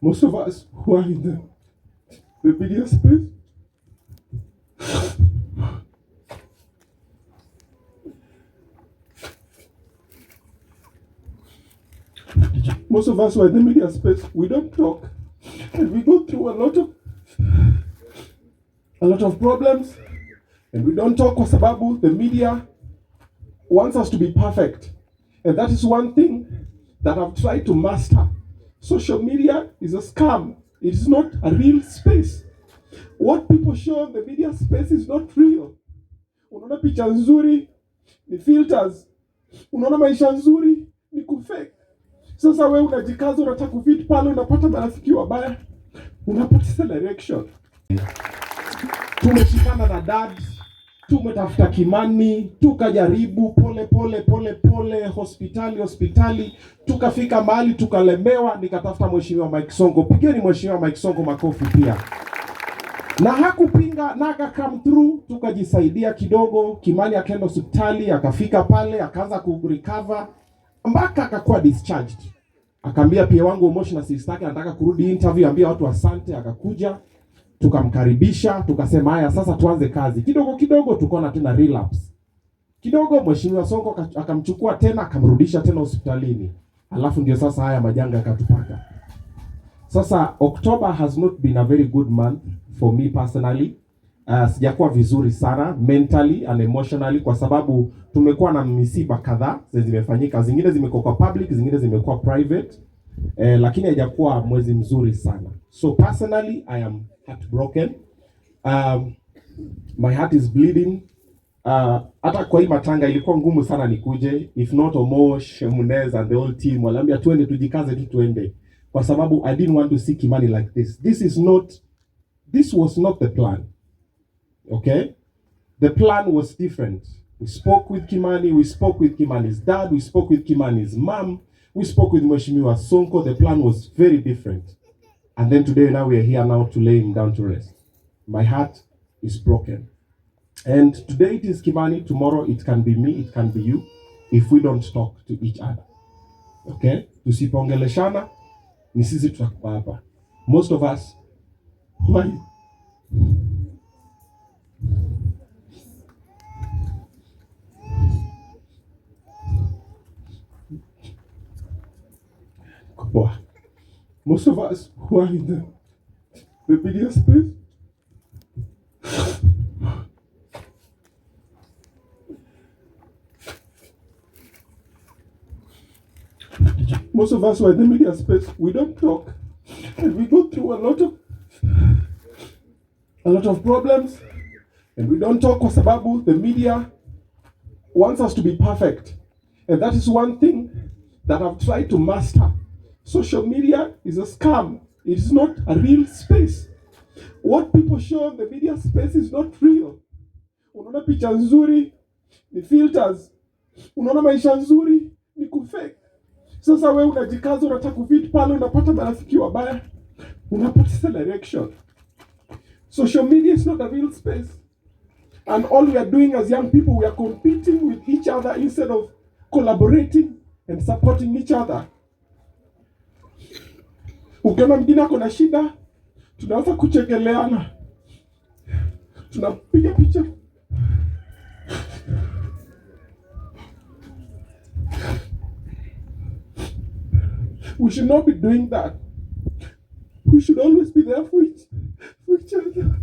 Most of us who are in the media space, most of us who are in the media space, we don't talk, and we go through a lot of problems, and we don't talk kwa sababu the media wants us to be perfect, and that is one thing that I've tried to master. Social media is a scam. It is not a real space. What people show in the media space is not real. Unaona picha nzuri ni filters, unaona maisha nzuri ni kufake. Sasa wewe unajikaza, unataka kufit pale, unapata marafiki wabaya, unapoteza direction. Tumeshikana na dad, tumetafuta Kimani, tukajaribu pole hospitali, tukafika mahali tukalemewa, nikatafuta mheshimiwa Mike Sonko. Pigeni mheshimiwa Mike Sonko makofi pia. Na hakupinga, na come through, tukajisaidia kidogo. Kimani akaenda hospitali, akafika pale, akaanza kurecover mpaka akakuwa discharged. Akaambia pia wangu emotional sister yake anataka kurudi interview, ambia watu asante. Akakuja, tukamkaribisha, tukasema haya sasa tuanze kazi. Kidogo tukaona tena relapse. Kidogo mheshimiwa Sonko akamchukua tena, akamrudisha tena hospitalini. Alafu ndio sasa haya majanga yakatupata. Sasa October has not been a very good month for me personally. Sijakuwa vizuri sana mentally and emotionally, kwa sababu tumekuwa na misiba kadhaa zimefanyika. Zingine zimekuwa kwa public, zingine zimekuwa private. Lakini haijakuwa mwezi mzuri sana. So personally I am heartbroken. My heart is bleeding. Hata kwa hii matanga ilikuwa ngumu sana nikuje. If not Omosh, Munez and the whole team waliambia tuende, tujikaze tu tuende. Kwa sababu I didn't want to see Kimani like this. This was not the plan. Okay? The plan was different. We spoke with Kimani, we spoke with Kimani's dad, we spoke with Kimani's mom, we spoke with Mheshimiwa Sonko. The plan was very different. And then today now we are here now to lay him down to rest. My heart is broken. And today it is Kimani, tomorrow it can be me, it can be you, if we don't talk to each other. Okay? Tusipongeleshana, ni sisi tutakuwa hapa. Most of us, why? Most of us who are in the media space, most of us who are in the media space, we don't talk, and we go through a lot of problems, and we don't talk kwa sababu the media wants us to be perfect, and that is one thing that I've tried to master. Social media is a scam. It is not a real space. What people show in the media space is not real. Unaona picha nzuri ni filters, unaona maisha nzuri ni kufake. Sasa wewe unajikaza, unataka kufit pale, unapata marafiki wabaya, unapoteza direction. Social media is not a real space. And all we are doing as young people, we are competing with each other instead of collaborating and supporting each other. Ukiona mwingine ako na shida, tunaanza kuchekeleana, tunapiga picha. We should not be doing that. We should always be there for each other.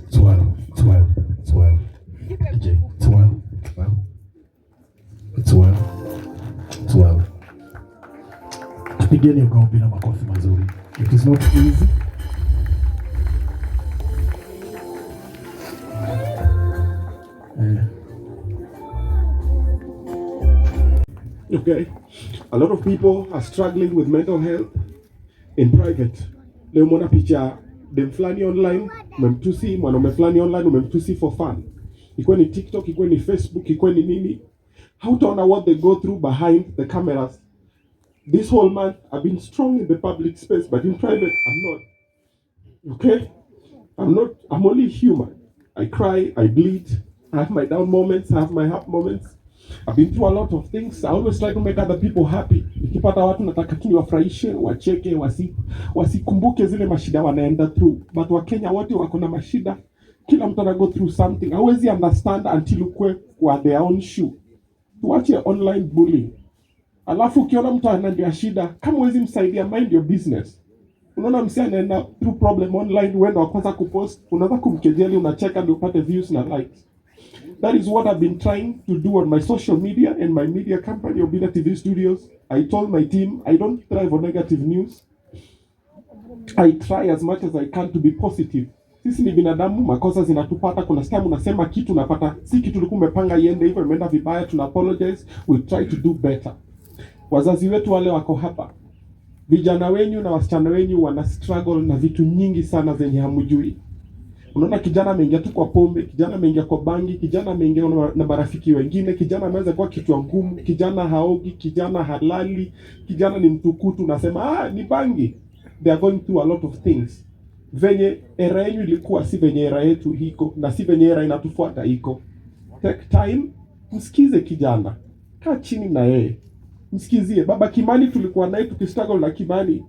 It's well. DJ, it's well. Tupigeni kwa Obinna makofi mazuri. It is not easy. Okay, a lot of people are struggling with mental health in private. Leo mwana picha dem flani online, umemtusi mwanaume flani online, umemtusi for fun. Ikuwe ni TikTok, ikuwe ni Facebook, ikuwe ni nini. Hautaona what they go through behind the cameras. This whole month I've been strong in the public space, but in private I'm not. Okay? I'm only human. I cry, I bleed, I have my down moments, I have my up moments. I've been through a lot of things. I always try to make other people happy. Nikipata watu nataka tu niwafurahishe, wacheke, wasikumbuke zile mashida wanaenda through. But Wakenya wote wako na mashida. Kila mtu ana go through something. Hawezi understand until ukwe kwa their own shoe. Tuache online bullying. Alafu ukiona mtu anaambia shida, kama huwezi msaidia, mind your business. Unaona msee anaenda through problem online, uenda kwanza kupost, unaweza kumkejeli, unacheka ndio upate views na likes. That is what I've been trying to do on my social media and my media company, Obinna TV Studios. I told my team, I don't thrive on negative news. I try as much as I can to be positive. Sisi ni binadamu, makosa zinatupata. Kuna time unasema kitu unapata si kitu ulikuwa umepanga iende hivyo, imeenda vibaya, tuna apologize, we try to do better. Wazazi wetu wale wako hapa, vijana wenyu na wasichana wenyu wana struggle na vitu nyingi sana zenye hamjui. Unaona kijana ameingia tu kwa pombe, kijana ameingia kwa bangi, kijana ameingia na marafiki wengine, kijana ameweza kuwa kichwa ngumu, kijana haogi, kijana halali, kijana ni mtukutu, nasema ni bangi. They are going through a lot of things. Venye era yenu ilikuwa si venye era yetu hiko, na si venye era inatufuata hiko. Take time, msikize kijana. Kaa chini na yeye. Msikizie. Baba Kimani tulikuwa naye tukistruggle na Kimani.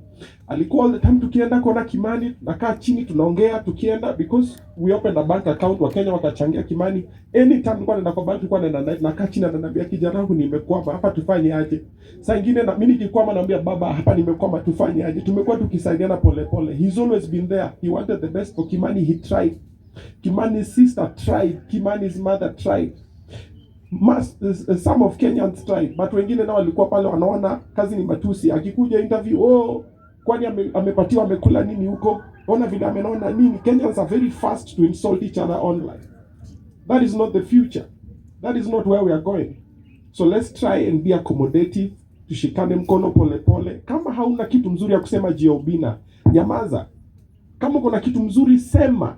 Alikuwa all the time tukienda kuona Kimani, nakaa chini tunaongea tukienda, because we opened a bank account, Wakenya wakachangia Kimani. Anytime nilikuwa naenda kwa bank nilikuwa naenda nakaa chini na ananiambia kijana wangu nimekwama, hapa tufanye aje? Saa nyingine na mimi nikikwama naambia baba hapa nimekwama, tufanye aje? Tumekuwa tukisaidiana pole pole. He's always been there. He wanted the best for Kimani, he tried. Kimani's sister tried, Kimani's mother tried. Some of Kenyans tried, but wengine nao walikuwa pale wanaona kazi ni matusi. Akikuja interview, kwani amepatiwa amekula nini huko? Ona vile amenona nini? Kenyans are very fast to insult each other online. That is not the future. That is not where we are going. So let's try and be accommodative. Tushikane mkono pole pole. Kama hauna kitu mzuri ya kusema juu ya Obinna, nyamaza. Kama uko na kitu mzuri sema.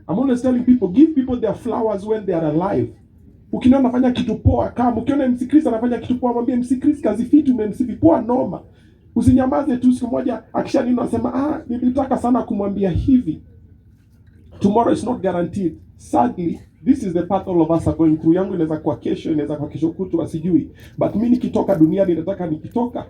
I'm always telling people, give people their flowers when they are alive. Ukiona anafanya kitu poa, kama ukiona MC Chris anafanya kitu poa, mwambie MC Chris kazi fiti, umemsifi poa noma. Usinyamaze tu siku moja akisha nini unasema nilitaka sana kumwambia hivi. Tomorrow is not guaranteed. Sadly, this is the path all of us are going through. Yangu inaweza kuwa kesho, inaweza kuwa kesho kutu, asijui. But mimi nikitoka duniani nataka nikitoka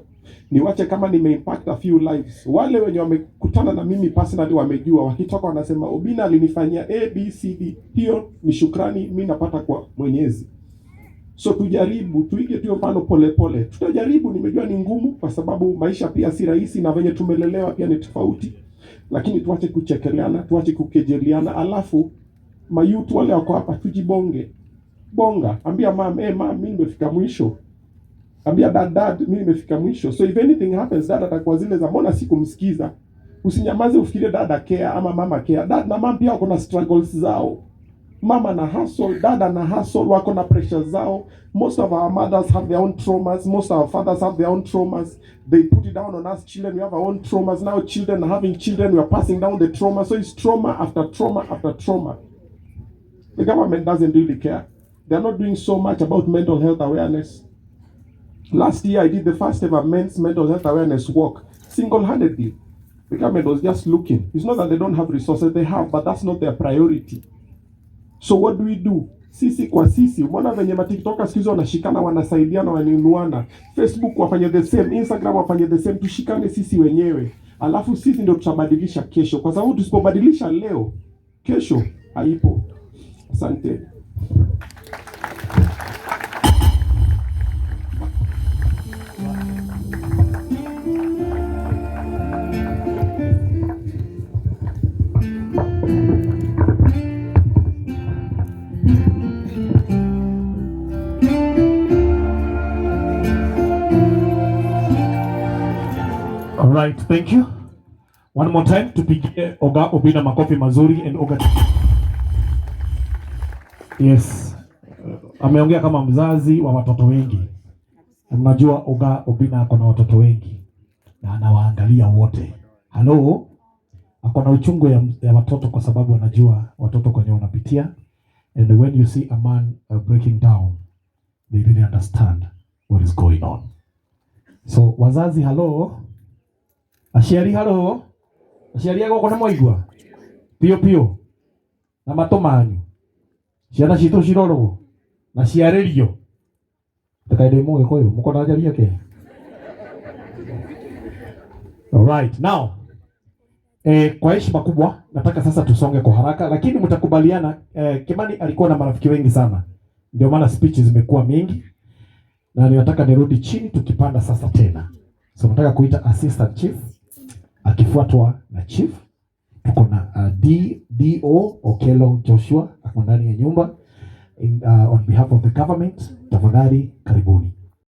niwache kama nimeimpact a few lives. Wale wenye wamekutana na mimi personally wamejua, wakitoka wanasema Obinna alinifanyia ABCD. Hiyo ni shukrani mimi napata kwa Mwenyezi. So tujaribu, tuige tu mfano pole pole. Tutajaribu, nimejua ni ngumu kwa sababu maisha pia si rahisi na venye tumelelewa pia ni tofauti. Lakini tuache kuchekeleana, tuache kukejeliana. Alafu mayutu wale wako hapa tujibonge. Bonga, ambia mama, mimi nimefika mwisho. Ambia dad, mimi nimefika mwisho. So if anything happens, dad atakuwa zile za mbona sikumsikiza. Usinyamaze ufikirie dad care ama mama care. Dad na mama pia wako na struggles zao. Mama na hustle, dada na hustle, wako na pressure zao. Most of our mothers have their own traumas. Most of our fathers have their own traumas. They put it down on us children. We have our own traumas. Now children are having children. We are passing down the trauma. So it's trauma after trauma after trauma. The government doesn't really care. They are not doing so much about mental health awareness. Last year I did the first ever men's mental health awareness walk single-handedly. The government was just looking. It's not that they don't have resources, they have, but that's not their priority. So what do? Sisi kwa sisi, mbona venye matiktoka siku hizo wanashikana, wanasaidiana, waninuana. Facebook wafanye the same, Instagram wafanye the same, tushikane sisi wenyewe. Alafu sisi ndio tutabadilisha kesho. Kwa sababu tusipobadilisha leo, kesho haipo. Asante. All right, thank you. One more time tupigie Oga Obinna makofi mazuri and Oga. Yes. Ameongea kama mzazi wa watoto wengi. Mnajua Oga Obinna ako na watoto wengi na anawaangalia wote. Hello. Ako na uchungu ya watoto kwa sababu anajua watoto kwenye wanapitia, and when you see a man breaking down, they really understand what is going on. So wazazi, hello. Aciari halo. Aciari yako kuna moigwa. Pio. Na mato manyu. Ciana citũ cirorwo na ciarĩrio. Takaide moyo kwa hiyo mko na ajali yake. Alright, now kwa heshima kubwa nataka sasa tusonge kwa haraka, lakini mtakubaliana Kimani alikuwa na marafiki wengi sana. Ndio maana speeches zimekuwa mingi. Na ninataka nirudi chini tukipanda sasa tena. So nataka kuita assistant chief akifuatwa na chief. Tuko na DO Okelo Joshua ako ndani ya nyumba on behalf of the government. Tafadhali karibuni.